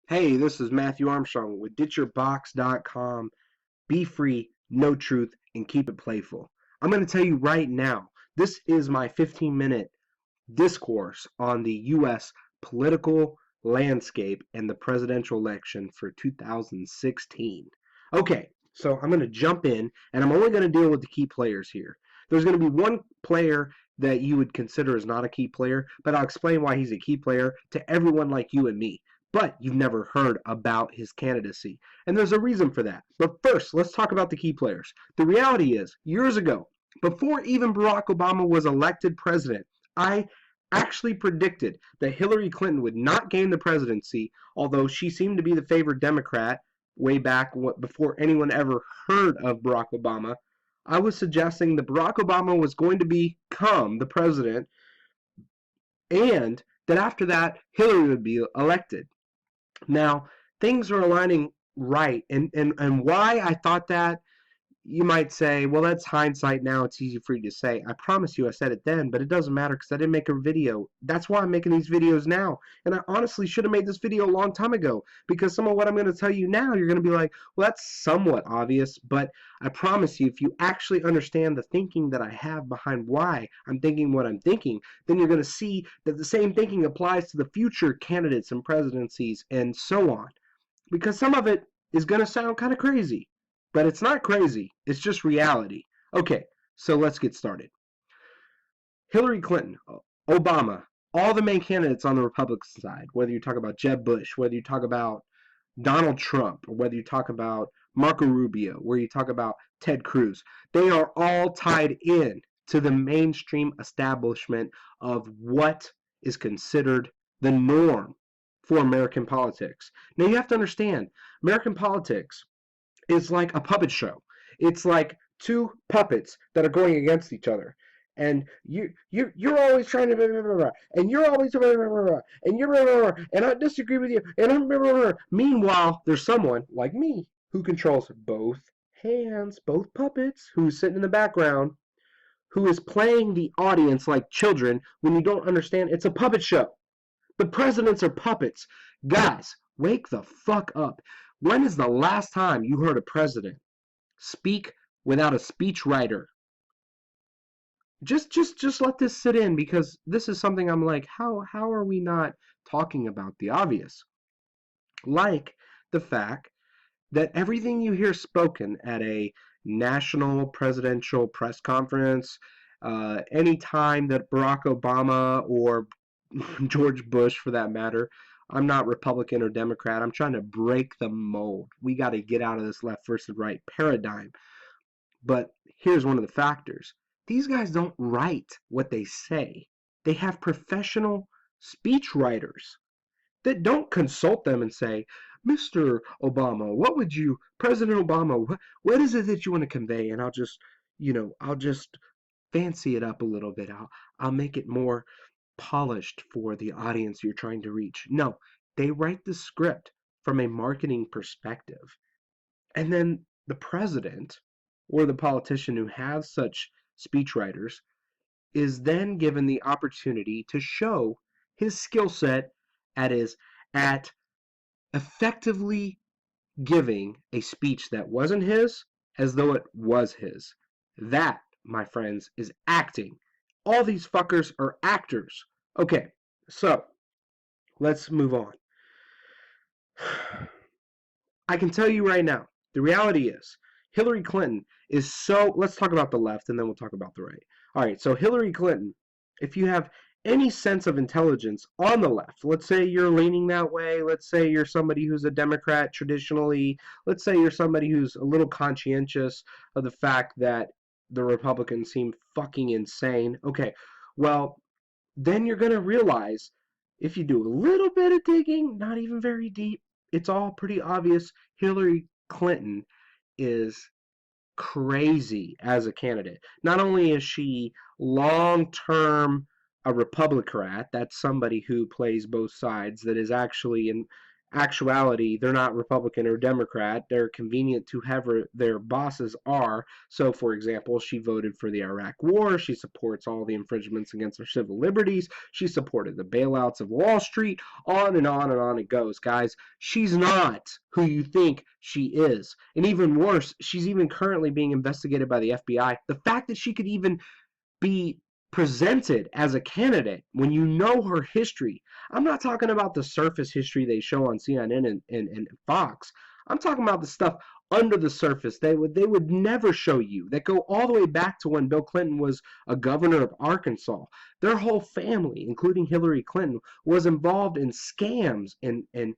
Hey, this is Matthew Armstrong with DitchYourBox.com. Be free, know truth, and keep it playful. I'm going to tell you right now, this is my 15-minute discourse on the U.S. political landscape and the presidential election for 2016. Okay, so I'm going to jump in, and I'm only going to deal with the key players here. There's going to be one player that you would consider as not a key player, but I'll explain why he's a key player to everyone like you and me. But you've never heard about his candidacy. And there's a reason for that. But first, let's talk about the key players. The reality is, years ago, before even Barack Obama was elected president, I actually predicted that Hillary Clinton would not gain the presidency, although she seemed to be the favored Democrat way back before anyone ever heard of Barack Obama. I was suggesting that Barack Obama was going to become the president and that after that, Hillary would be elected. Now, things are aligning right. And why I thought that, you might say, well, that's hindsight now. It's easy for you to say. I promise you I said it then, but it doesn't matter because I didn't make a video. That's why I'm making these videos now. And I honestly should have made this video a long time ago because some of what I'm going to tell you now, you're going to be like, well, that's somewhat obvious. But I promise you, if you actually understand the thinking that I have behind why I'm thinking what I'm thinking, then you're going to see that the same thinking applies to the future candidates and presidencies and so on. Because some of it is going to sound kind of crazy. But it's not crazy. It's just reality. Okay, so let's get started. Hillary Clinton, Obama, all the main candidates on the Republican side, whether you talk about Jeb Bush, whether you talk about Donald Trump, or whether you talk about Marco Rubio, where you talk about Ted Cruz, they are all tied in to the mainstream establishment of what is considered the norm for American politics. Now you have to understand, American politics is like a puppet show. It's like two puppets that are going against each other. And you're always trying to blah, blah, blah, blah, and you're always blah, blah, blah, blah, and you're blah, blah, blah, and I disagree with you and I'm blah, blah, blah. Meanwhile, there's someone like me who controls both hands, both puppets, who's sitting in the background, who is playing the audience like children when you don't understand it's a puppet show. The presidents are puppets. Guys, wake the fuck up. When is the last time you heard a president speak without a speechwriter? Just let this sit in because this is something I'm like, how are we not talking about the obvious? Like the fact that everything you hear spoken at a national presidential press conference, any time that Barack Obama or George Bush, for that matter, I'm not Republican or Democrat. I'm trying to break the mold. We got to get out of this left versus right paradigm. But here's one of the factors. These guys don't write what they say. They have professional speech writers that don't consult them and say, Mr. Obama, President Obama, what is it that you want to convey? And I'll just fancy it up a little bit. I'll make it more polished for the audience you're trying to reach. No, they write the script from a marketing perspective. And then the president or the politician who has such speechwriters is then given the opportunity to show his skill set at effectively giving a speech that wasn't his as though it was his. That, my friends, is acting. All these fuckers are actors. Okay, so let's move on. I can tell you right now, the reality is Hillary Clinton is so. Let's talk about the left and then we'll talk about the right. All right, so Hillary Clinton, if you have any sense of intelligence on the left, let's say you're leaning that way, let's say you're somebody who's a Democrat traditionally, let's say you're somebody who's a little conscientious of the fact that the Republicans seem fucking insane. Okay, well, then you're going to realize if you do a little bit of digging, not even very deep, it's all pretty obvious. Hillary Clinton is crazy as a candidate. Not only is she long term a Republican, that's somebody who plays both sides, that is actually actuality, they're not Republican or Democrat. They're convenient to whoever their bosses are. So, for example, she voted for the Iraq War. She supports all the infringements against our civil liberties. She supported the bailouts of Wall Street. On and on and on it goes, guys. She's not who you think she is. And even worse, she's even currently being investigated by the FBI. The fact that she could even be presented as a candidate when you know her history. I'm not talking about the surface history they show on CNN and Fox. I'm talking about the stuff under the surface they would never show you, that go all the way back to when Bill Clinton was a governor of Arkansas. Their whole family, including Hillary Clinton, was involved in scams and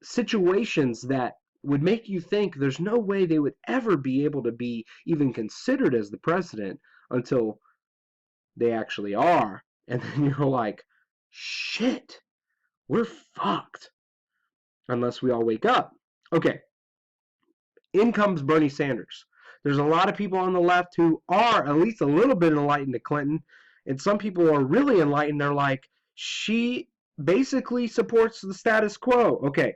situations that would make you think there's no way they would ever be able to be even considered as the president until they actually are. And then you're like, shit, we're fucked. Unless we all wake up. Okay, in comes Bernie Sanders. There's a lot of people on the left who are at least a little bit enlightened to Clinton. And some people are really enlightened. They're like, she basically supports the status quo. Okay,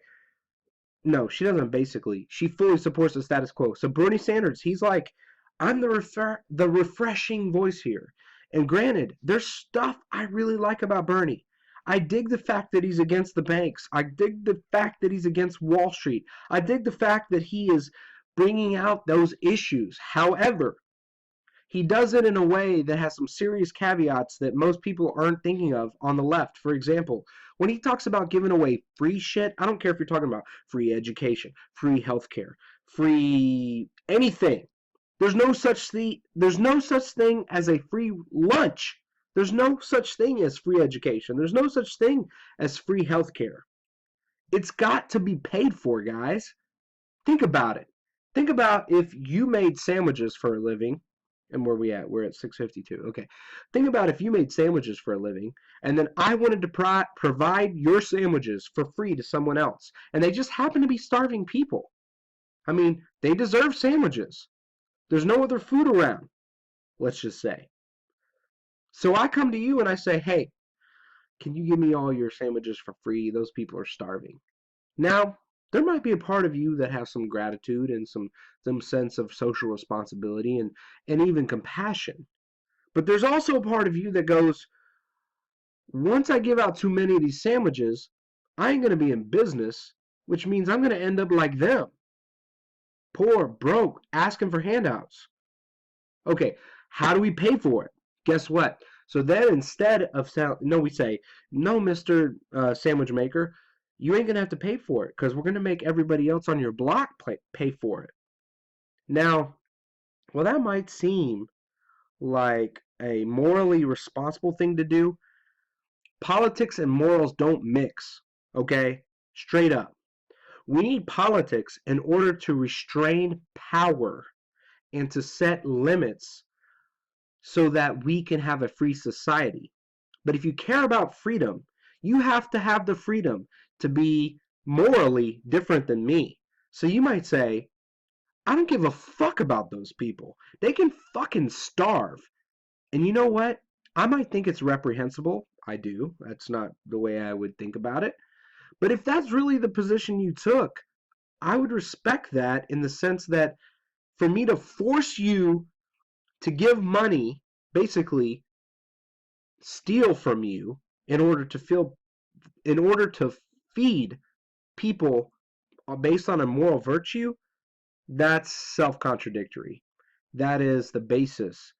no, she doesn't basically. She fully supports the status quo. So Bernie Sanders, he's like, I'm the refreshing voice here. And granted, there's stuff I really like about Bernie. I dig the fact that he's against the banks. I dig the fact that he's against Wall Street. I dig the fact that he is bringing out those issues. However, he does it in a way that has some serious caveats that most people aren't thinking of on the left. For example, when he talks about giving away free shit, I don't care if you're talking about free education, free healthcare, free anything. There's no such thing as a free lunch. There's no such thing as free education. There's no such thing as free healthcare. It's got to be paid for, guys. Think about it. Think about if you made sandwiches for a living. And where we at? We're at 6:52. Okay. Think about if you made sandwiches for a living, and then I wanted to provide your sandwiches for free to someone else, and they just happen to be starving people. I mean, they deserve sandwiches. There's no other food around, let's just say. So I come to you and I say, hey, can you give me all your sandwiches for free? Those people are starving. Now, there might be a part of you that has some gratitude and some sense of social responsibility and even compassion. But there's also a part of you that goes, once I give out too many of these sandwiches, I ain't going to be in business, which means I'm going to end up like them. Poor, broke, asking for handouts. Okay, how do we pay for it? Guess what? So then instead of we say, no, Mr. Sandwich Maker, you ain't going to have to pay for it because we're going to make everybody else on your block pay for it. Now, well, that might seem like a morally responsible thing to do. Politics and morals don't mix, okay? Straight up. We need politics in order to restrain power and to set limits so that we can have a free society. But if you care about freedom, you have to have the freedom to be morally different than me. So you might say, I don't give a fuck about those people. They can fucking starve. And you know what? I might think it's reprehensible. I do. That's not the way I would think about it. But if that's really the position you took, I would respect that in the sense that for me to force you to give money, basically steal from you in order to feed people based on a moral virtue, that's self-contradictory. That is the basis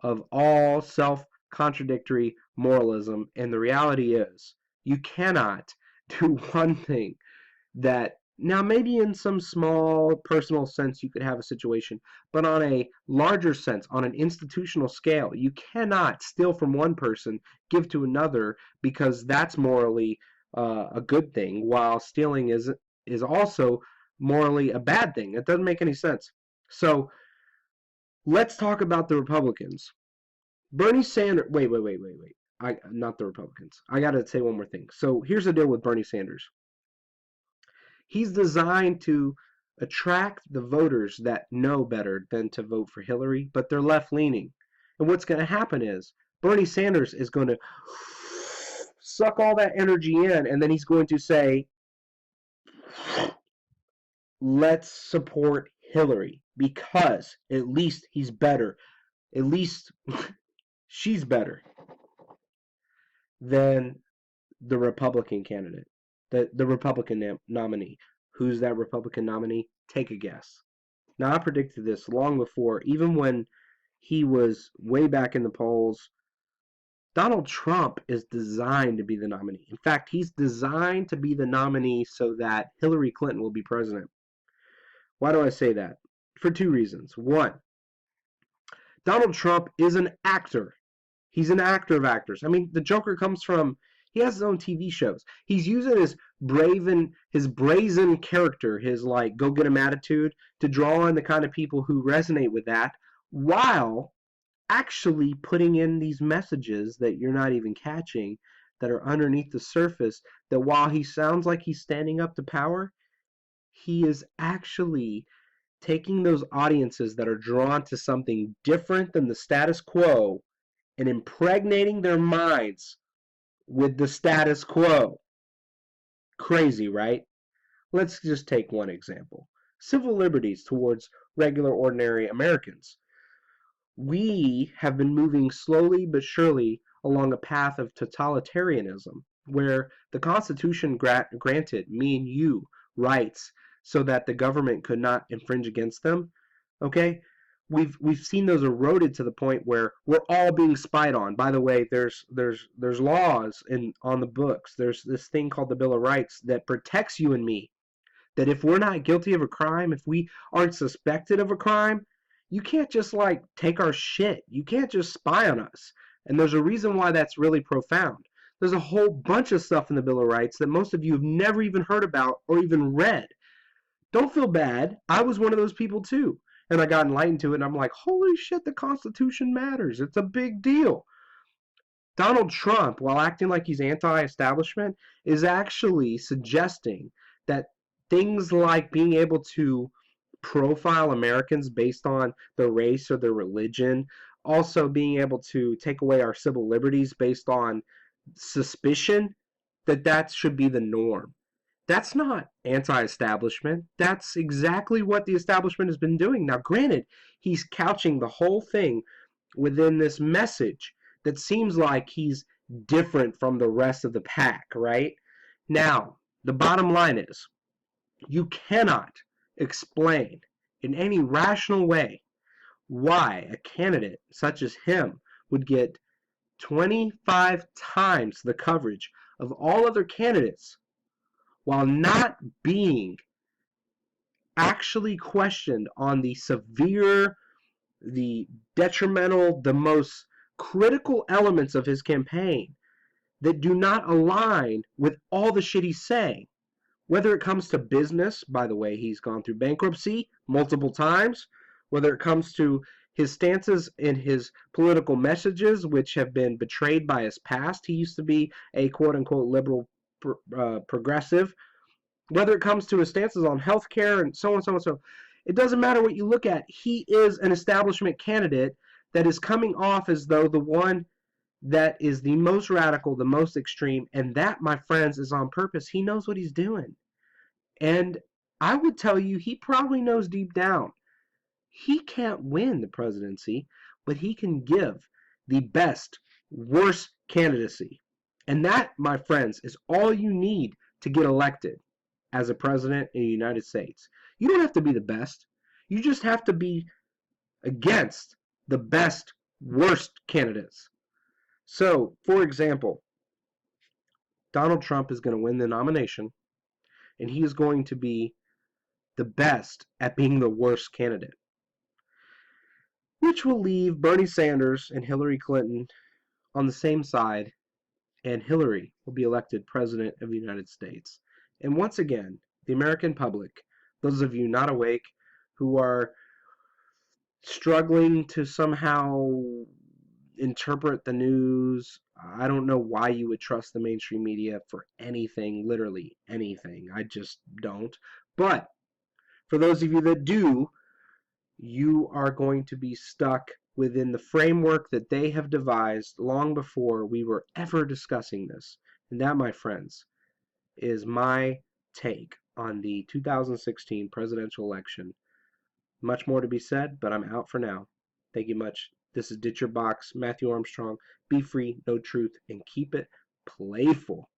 of all self-contradictory moralism. And the reality is, you cannot do one thing that, now maybe in some small personal sense you could have a situation, but on a larger sense, on an institutional scale, you cannot steal from one person, give to another, because that's morally a good thing, while stealing is also morally a bad thing. It doesn't make any sense. So let's talk about the Republicans. Bernie Sanders. Wait. Not the Republicans. I got to say one more thing. So here's the deal with Bernie Sanders. He's designed to attract the voters that know better than to vote for Hillary, but they're left-leaning. And what's going to happen is Bernie Sanders is going to suck all that energy in, and then he's going to say, Let's support Hillary because at least he's better. At least she's better than the Republican candidate, the Republican nominee. Who's that Republican nominee? Take a guess. Now, I predicted this long before, even when he was way back in the polls. Donald Trump is designed to be the nominee. In fact, he's designed to be the nominee so that Hillary Clinton will be president. Why do I say that? For two reasons. One, Donald Trump is an actor. He's an actor of actors. I mean, the Joker comes from, he has his own TV shows. He's using his brazen character, his like go get 'em attitude to draw in the kind of people who resonate with that, while actually putting in these messages that you're not even catching, that are underneath the surface, that while he sounds like he's standing up to power, he is actually taking those audiences that are drawn to something different than the status quo and impregnating their minds with the status quo. Crazy, right? Let's just take one example. Civil liberties towards regular, ordinary Americans. We have been moving slowly but surely along a path of totalitarianism where the Constitution granted me and you rights so that the government could not infringe against them. Okay? We've seen those eroded to the point where we're all being spied on. By the way, there's laws on the books. There's this thing called the Bill of Rights that protects you and me. That if we're not guilty of a crime, if we aren't suspected of a crime, you can't just like take our shit. You can't just spy on us. And there's a reason why that's really profound. There's a whole bunch of stuff in the Bill of Rights that most of you have never even heard about or even read. Don't feel bad. I was one of those people too. And I got enlightened to it, and I'm like, holy shit, the Constitution matters. It's a big deal. Donald Trump, while acting like he's anti-establishment, is actually suggesting that things like being able to profile Americans based on their race or their religion, also being able to take away our civil liberties based on suspicion, that should be the norm. That's not anti-establishment. That's exactly what the establishment has been doing. Now, granted, he's couching the whole thing within this message that seems like he's different from the rest of the pack, right? Now, the bottom line is, you cannot explain in any rational way why a candidate such as him would get 25 times the coverage of all other candidates while not being actually questioned on the severe, the detrimental, the most critical elements of his campaign that do not align with all the shit he's saying. Whether it comes to business, by the way, he's gone through bankruptcy multiple times, whether it comes to his stances in his political messages, which have been betrayed by his past. He used to be a quote-unquote liberal progressive. Whether it comes to his stances on healthcare and so on, so on, so. It doesn't matter what you look at. He is an establishment candidate that is coming off as though the one that is the most radical, the most extreme, and that, my friends, is on purpose. He knows what he's doing. And I would tell you, he probably knows deep down he can't win the presidency, but he can give the best, worst candidacy. And that, my friends, is all you need to get elected as a president in the United States. You don't have to be the best. You just have to be against the best, worst candidates. So, for example, Donald Trump is going to win the nomination, and he is going to be the best at being the worst candidate, which will leave Bernie Sanders and Hillary Clinton on the same side, and Hillary will be elected President of the United States. And once again, the American public, those of you not awake, who are struggling to somehow interpret the news, I don't know why you would trust the mainstream media for anything, literally anything. I just don't. But for those of you that do, you are going to be stuck within the framework that they have devised long before we were ever discussing this. And that, my friends, is my take on the 2016 presidential election. Much more to be said, but I'm out for now. Thank you much. This is Ditch Your Box, Matthew Armstrong. Be free, know truth, and keep it playful.